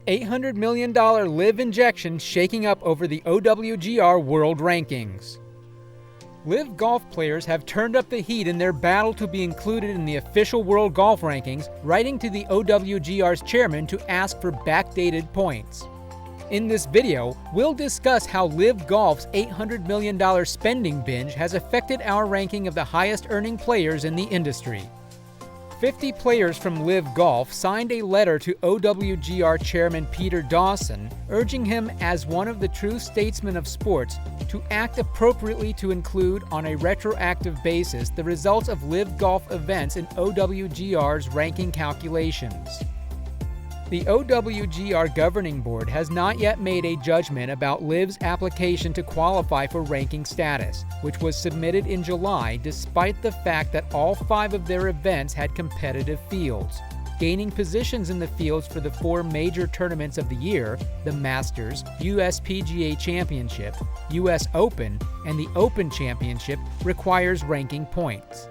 $800 million LIV injection shaking up over the OWGR World Rankings. LIV golf players have turned up the heat in their battle to be included in the official World Golf Rankings, writing to the OWGR's chairman to ask for backdated points. In this video, we'll discuss how LIV Golf's $800 million spending binge has affected our ranking of the highest-earning players in the industry. 50 players from LIV Golf signed a letter to OWGR Chairman Peter Dawson, urging him as one of the true statesmen of sports to act appropriately to include on a retroactive basis the results of LIV Golf events in OWGR's ranking calculations. The OWGR Governing Board has not yet made a judgment about LIV's application to qualify for ranking status, which was submitted in July despite the fact that all 5 of their events had competitive fields. Gaining positions in the fields for the 4 major tournaments of the year, the Masters, USPGA Championship, US Open, and the Open Championship, requires ranking points.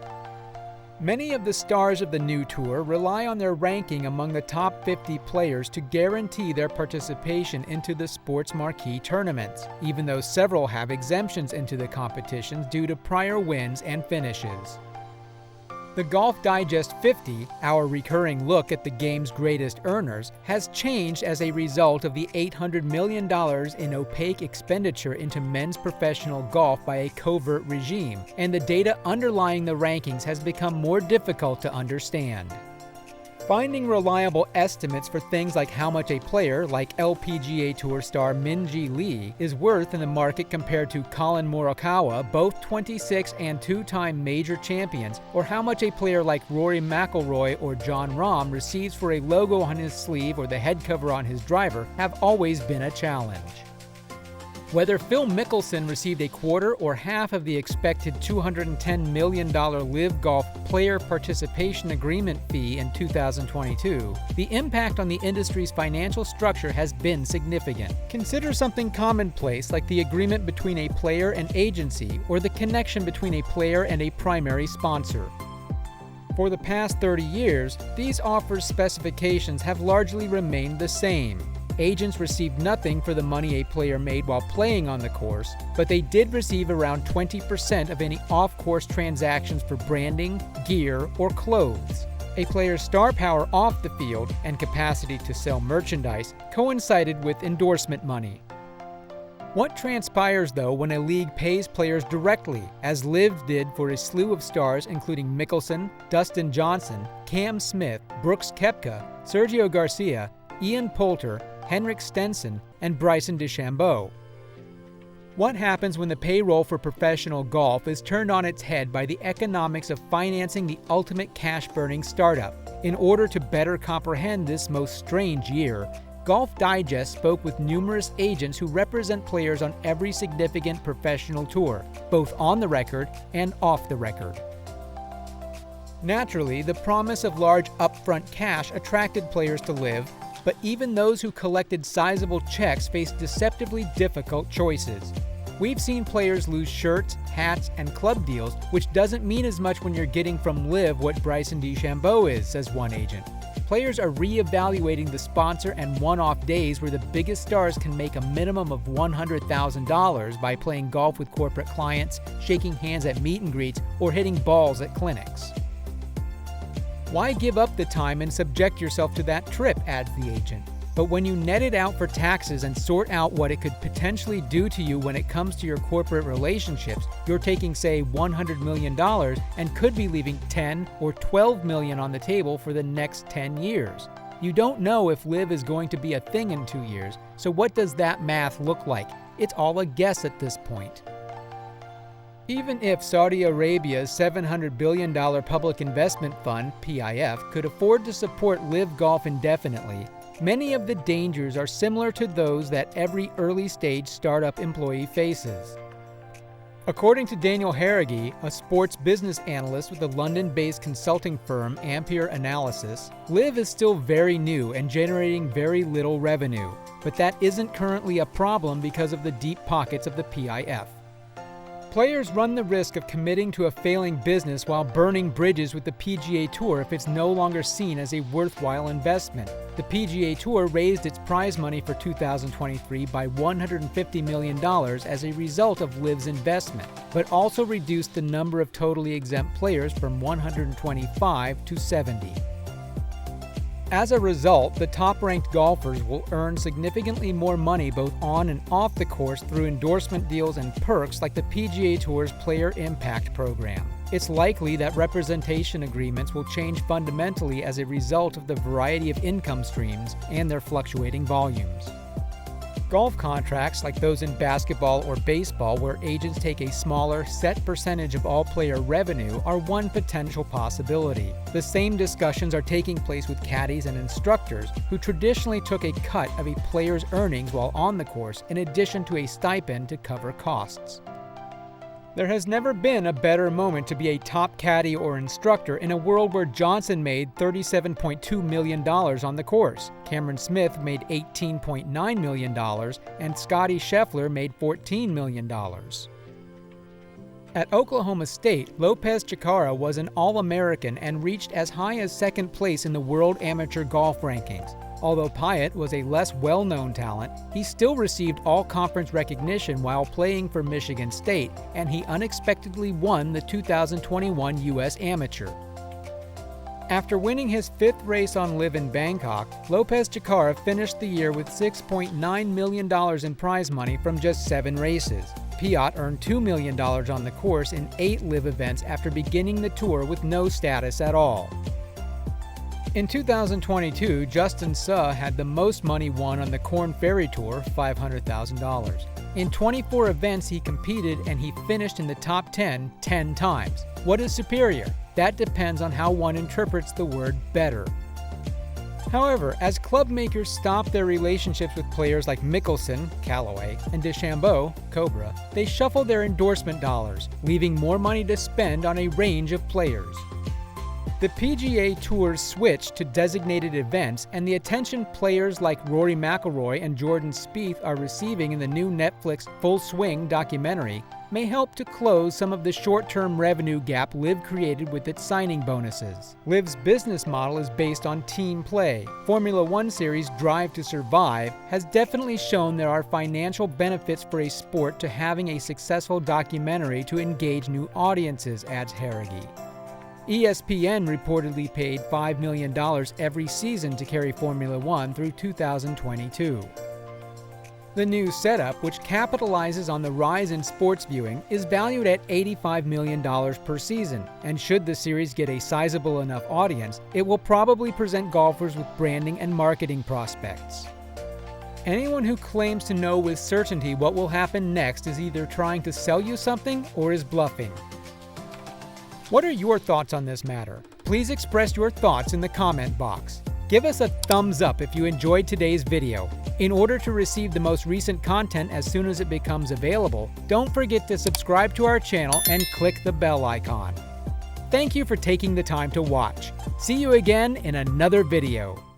Many of the stars of the new tour rely on their ranking among the top 50 players to guarantee their participation into the sport's marquee tournaments, even though several have exemptions into the competitions due to prior wins and finishes. The Golf Digest 50, our recurring look at the game's greatest earners, has changed as a result of the $800 million in opaque expenditure into men's professional golf by a covert regime, and the data underlying the rankings has become more difficult to understand. Finding reliable estimates for things like how much a player, like LPGA Tour star Minjee Lee, is worth in the market compared to Colin Morikawa, both 26 and 2-time major champions, or how much a player like Rory McIlroy or Jon Rahm receives for a logo on his sleeve or the head cover on his driver, have always been a challenge. Whether Phil Mickelson received a quarter or half of the expected $210 million LIV Golf Player Participation Agreement fee in 2022, the impact on the industry's financial structure has been significant. Consider something commonplace like the agreement between a player and agency or the connection between a player and a primary sponsor. For the past 30 years, these offers' specifications have largely remained the same. Agents received nothing for the money a player made while playing on the course, but they did receive around 20% of any off-course transactions for branding, gear, or clothes. A player's star power off the field and capacity to sell merchandise coincided with endorsement money. What transpires, though, when a league pays players directly, as LIV did for a slew of stars including Mickelson, Dustin Johnson, Cam Smith, Brooks Koepka, Sergio Garcia, Ian Poulter, Henrik Stenson, and Bryson DeChambeau? What happens when the payroll for professional golf is turned on its head by the economics of financing the ultimate cash-burning startup? In order to better comprehend this most strange year, Golf Digest spoke with numerous agents who represent players on every significant professional tour, both on the record and off the record. Naturally, the promise of large upfront cash attracted players to LIV, but even those who collected sizable checks faced deceptively difficult choices. We've seen players lose shirts, hats, and club deals, which doesn't mean as much when you're getting from LIV what Bryson DeChambeau is, says one agent. Players are re-evaluating the sponsor and one-off days where the biggest stars can make a minimum of $100,000 by playing golf with corporate clients, shaking hands at meet and greets, or hitting balls at clinics. Why give up the time and subject yourself to that trip, adds the agent. But when you net it out for taxes and sort out what it could potentially do to you when it comes to your corporate relationships, you're taking, say, $100 million and could be leaving $10 or $12 million on the table for the next 10 years. You don't know if LIV is going to be a thing in 2 years, so what does that math look like? It's all a guess at this point. Even if Saudi Arabia's $700 billion Public Investment Fund, PIF, could afford to support LIV Golf indefinitely, many of the dangers are similar to those that every early-stage startup employee faces. According to Daniel Harrigy, a sports business analyst with the London-based consulting firm Ampere Analysis, LIV is still very new and generating very little revenue, but that isn't currently a problem because of the deep pockets of the PIF. Players run the risk of committing to a failing business while burning bridges with the PGA Tour if it's no longer seen as a worthwhile investment. The PGA Tour raised its prize money for 2023 by $150 million as a result of LIV's investment, but also reduced the number of totally exempt players from 125 to 70. As a result, the top-ranked golfers will earn significantly more money both on and off the course through endorsement deals and perks like the PGA Tour's Player Impact Program. It's likely that representation agreements will change fundamentally as a result of the variety of income streams and their fluctuating volumes. Golf contracts, like those in basketball or baseball where agents take a smaller, set percentage of all player revenue, are one potential possibility. The same discussions are taking place with caddies and instructors, who traditionally took a cut of a player's earnings while on the course in addition to a stipend to cover costs. There has never been a better moment to be a top caddy or instructor in a world where Johnson made $37.2 million on the course, Cameron Smith made $18.9 million, and Scottie Scheffler made $14 million. At Oklahoma State, Lopez Chacarra was an All-American and reached as high as second place in the World Amateur Golf Rankings. Although Pyatt was a less well-known talent, he still received all-conference recognition while playing for Michigan State, and he unexpectedly won the 2021 U.S. Amateur. After winning his fifth race on LIV in Bangkok, Lopez Chacarra finished the year with $6.9 million in prize money from just 7 races. Pyatt earned $2 million on the course in 8 LIV events after beginning the tour with no status at all. In 2022, Justin Suh had the most money won on the Korn Ferry Tour, $500,000. In 24 events he competed, and he finished in the top 10 times. What is superior? That depends on how one interprets the word better. However, as club makers stop their relationships with players like Mickelson, Callaway, and DeChambeau, Cobra, they shuffle their endorsement dollars, leaving more money to spend on a range of players. The PGA Tour's switch to designated events and the attention players like Rory McIlroy and Jordan Spieth are receiving in the new Netflix Full Swing documentary may help to close some of the short-term revenue gap LIV created with its signing bonuses. LIV's business model is based on team play. Formula One Series Drive to Survive has definitely shown there are financial benefits for a sport to having a successful documentary to engage new audiences, adds Harrigy. ESPN reportedly paid $5 million every season to carry Formula One through 2022. The new setup, which capitalizes on the rise in sports viewing, is valued at $85 million per season, and should the series get a sizable enough audience, it will probably present golfers with branding and marketing prospects. Anyone who claims to know with certainty what will happen next is either trying to sell you something or is bluffing. What are your thoughts on this matter? Please express your thoughts in the comment box. Give us a thumbs up if you enjoyed today's video. In order to receive the most recent content as soon as it becomes available, don't forget to subscribe to our channel and click the bell icon. Thank you for taking the time to watch. See you again in another video.